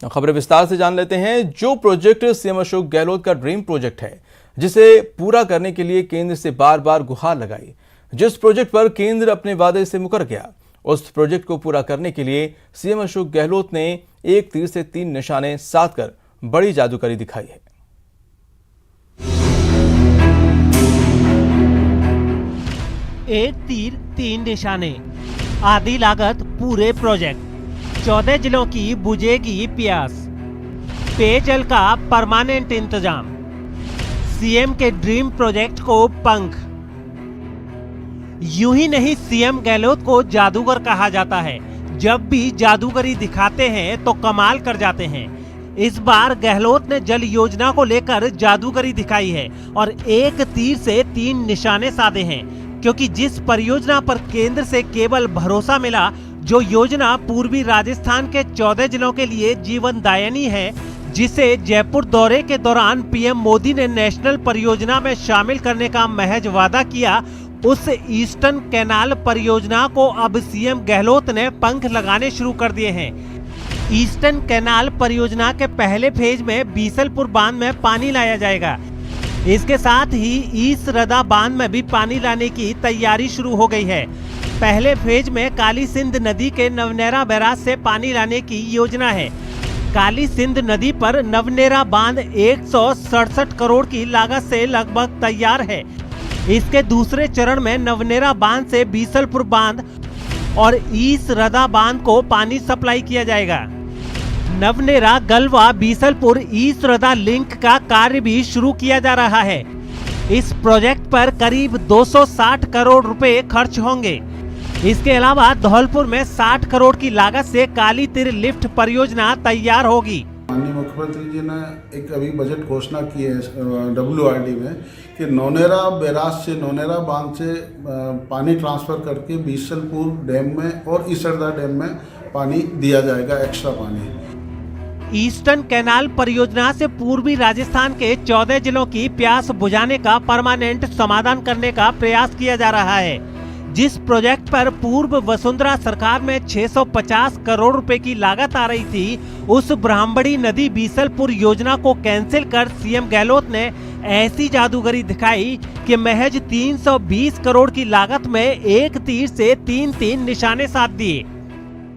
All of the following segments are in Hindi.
खबर विस्तार से जान लेते हैं। जो प्रोजेक्ट सीएम अशोक गहलोत का ड्रीम प्रोजेक्ट है, जिसे पूरा करने के लिए केंद्र से बार बार गुहार लगाई, जिस प्रोजेक्ट पर केंद्र अपने वादे से मुकर गया, उस प्रोजेक्ट को पूरा करने के लिए सीएम अशोक गहलोत ने एक तीर से 3 निशाने साधकर बड़ी जादूगरी दिखाई है। एक तीर 3 निशाने, आधी लागत पूरे प्रोजेक्ट, 14 जिलों की बुझेगी प्यास, पेयजल का परमानेंट इंतजाम, सीएम के ड्रीम प्रोजेक्ट को पंख। यूं ही नहीं सीएम गहलोत को जादूगर कहा जाता है। जब भी जादूगरी दिखाते हैं तो कमाल कर जाते हैं। इस बार गहलोत ने जल योजना को लेकर जादूगरी दिखाई है और एक तीर से 3 निशाने साधे हैं, क्योंकि जिस परियोजना पर केंद्र से केवल भरोसा मिला, जो योजना पूर्वी राजस्थान के 14 जिलों के लिए जीवनदायिनी है, जिसे जयपुर दौरे के दौरान पीएम मोदी ने नेशनल परियोजना में शामिल करने का महज वादा किया, उस ईस्टर्न कैनाल परियोजना को अब सीएम गहलोत ने पंख लगाने शुरू कर दिए हैं। ईस्टर्न कैनाल परियोजना के पहले फेज में बीसलपुर बांध में पानी लाया जाएगा। इसके साथ ही ईस्ट रदा बांध में भी पानी लाने की तैयारी शुरू हो गई है। पहले फेज में काली सिंध नदी के नवनेरा बैराज से पानी लाने की योजना है। काली सिंध नदी पर नवनेरा बांध 167 करोड़ की लागत से लगभग तैयार है। इसके दूसरे चरण में नवनेरा बांध से बीसलपुर बांध और ईस्ट रदा बांध को पानी सप्लाई किया जाएगा। नवनेरा गलवा बीसलपुर ईस्ट रदा लिंक का कार्य भी शुरू किया जा रहा है। इस प्रोजेक्ट पर करीब 260 करोड़ रुपए खर्च होंगे। इसके अलावा धौलपुर में 60 करोड़ की लागत से काली तिर लिफ्ट परियोजना तैयार होगी। माननीय मुख्यमंत्री जी ने एक अभी बजट घोषणा की है WRD में कि नौनेरा बैराज से, नौनेरा बांध से पानी ट्रांसफर करके बीसलपुर डैम में और ईसरदा डैम में पानी दिया जाएगा, एक्स्ट्रा पानी। ईस्टर्न कैनाल परियोजना से पूर्वी राजस्थान के 14 जिलों की प्यास बुझाने का परमानेंट समाधान करने का प्रयास किया जा रहा है। जिस प्रोजेक्ट पर पूर्व वसुंधरा सरकार में 650 करोड़ रुपए की लागत आ रही थी, उस ब्राह्मणी नदी बीसलपुर योजना को कैंसिल कर सीएम गहलोत ने ऐसी जादूगरी दिखाई कि महज 320 करोड़ की लागत में एक तीर से 3 निशाने साध दिए।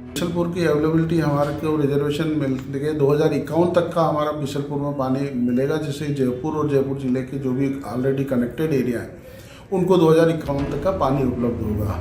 बीसलपुर की अवेलेबिलिटी हमारे को रिजर्वेशन मिल गए 2051 तक का हमारा बीसलपुर में पानी मिलेगा, जिससे जयपुर और जयपुर जिले के जो भी ऑलरेडी कनेक्टेड एरिया है उनको 2051 तक का पानी उपलब्ध होगा।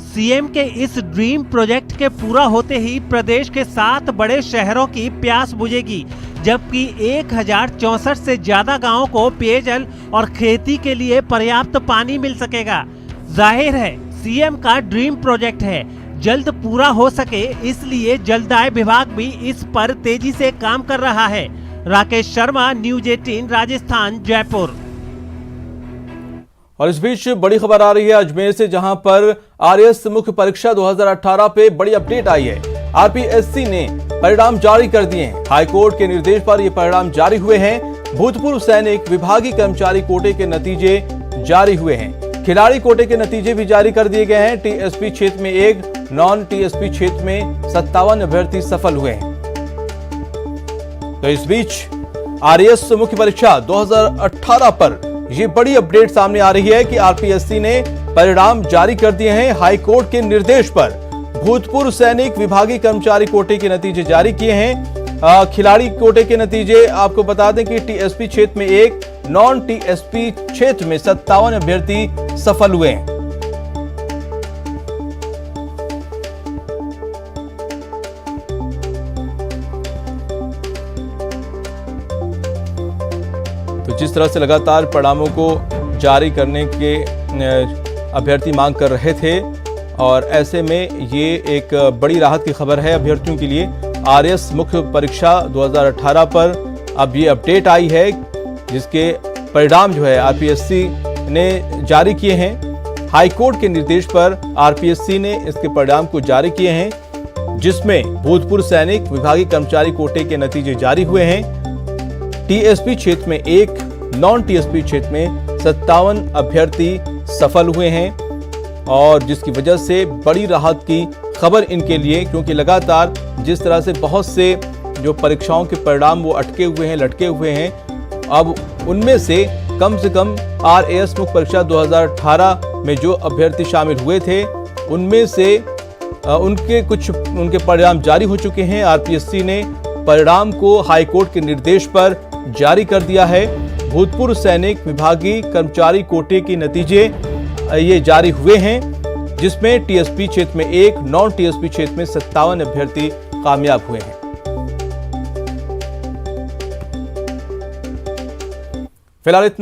सीएम के इस ड्रीम प्रोजेक्ट के पूरा होते ही प्रदेश के 7 बड़े शहरों की प्यास बुझेगी, जबकि 1064 से ज्यादा गांवों को पेयजल और खेती के लिए पर्याप्त पानी मिल सकेगा। जाहिर है सीएम का ड्रीम प्रोजेक्ट है, जल्द पूरा हो सके, इसलिए जलदाय विभाग भी इस पर तेजी से काम कर रहा है। राकेश शर्मा, न्यूज 18 राजस्थान, जयपुर। और इस बीच बड़ी खबर आ रही है अजमेर से, जहां पर आरएएस मुख्य परीक्षा 2018 पे बड़ी अपडेट आई है। आरपीएससी ने परिणाम जारी कर दिए हैं। हाईकोर्ट के निर्देश पर ये परिणाम जारी हुए हैं। भूतपूर्व सैनिक, विभागीय कर्मचारी कोटे के नतीजे जारी हुए हैं। खिलाड़ी कोटे के नतीजे भी जारी कर दिए गए हैं। टीएसपी क्षेत्र में 1, नॉन टीएसपी क्षेत्र में 57 अभ्यर्थी सफल हुए हैं। तो इस बीच आरएएस मुख्य परीक्षा 2018 पर ये बड़ी अपडेट सामने आ रही है कि आरपीएससी ने परिणाम जारी कर दिए हैं। हाईकोर्ट के निर्देश पर भूतपूर्व सैनिक, विभागीय कर्मचारी कोटे के नतीजे जारी किए हैं। खिलाड़ी कोटे के नतीजे आपको बता दें कि टीएसपी क्षेत्र में 1, नॉन टीएसपी क्षेत्र में 57 अभ्यर्थी सफल हुए हैं। तो जिस तरह से लगातार परिणामों को जारी करने के अभ्यर्थी मांग कर रहे थे, और ऐसे में ये एक बड़ी राहत की खबर है अभ्यर्थियों के लिए। आरएएस मुख्य परीक्षा 2018 पर अब ये अपडेट आई है, जिसके परिणाम जो है आरपीएससी ने जारी किए हैं। हाईकोर्ट के निर्देश पर आरपीएससी ने इसके परिणाम को जारी किए हैं, जिसमें भूतपूर्व सैनिक, विभागीय कर्मचारी कोटे के नतीजे जारी हुए हैं। टीएसपी क्षेत्र में 1, नॉन टीएसपी क्षेत्र में 57 अभ्यर्थी सफल हुए हैं, और जिसकी वजह से बड़ी राहत की खबर इनके लिए, क्योंकि लगातार जिस तरह से बहुत से जो परीक्षाओं के परिणाम वो अटके हुए हैं, लटके हुए हैं। अब उनमें से कम RAS मुख्य परीक्षा 2018 में जो अभ्यर्थी शामिल हुए थे, उनमें से उनके परिणाम जारी हो चुके हैं। RPSC ने परिणाम को हाईकोर्ट के निर्देश पर जारी कर दिया है। भूतपूर्व सैनिक विभागीय कर्मचारी कोटे के नतीजे ये जारी हुए हैं, जिसमें TSP क्षेत्र में 1, नॉन TSP क्षेत्र में 57 अभ्यर्थी कामयाब हुए हैं। फिलहाल इतना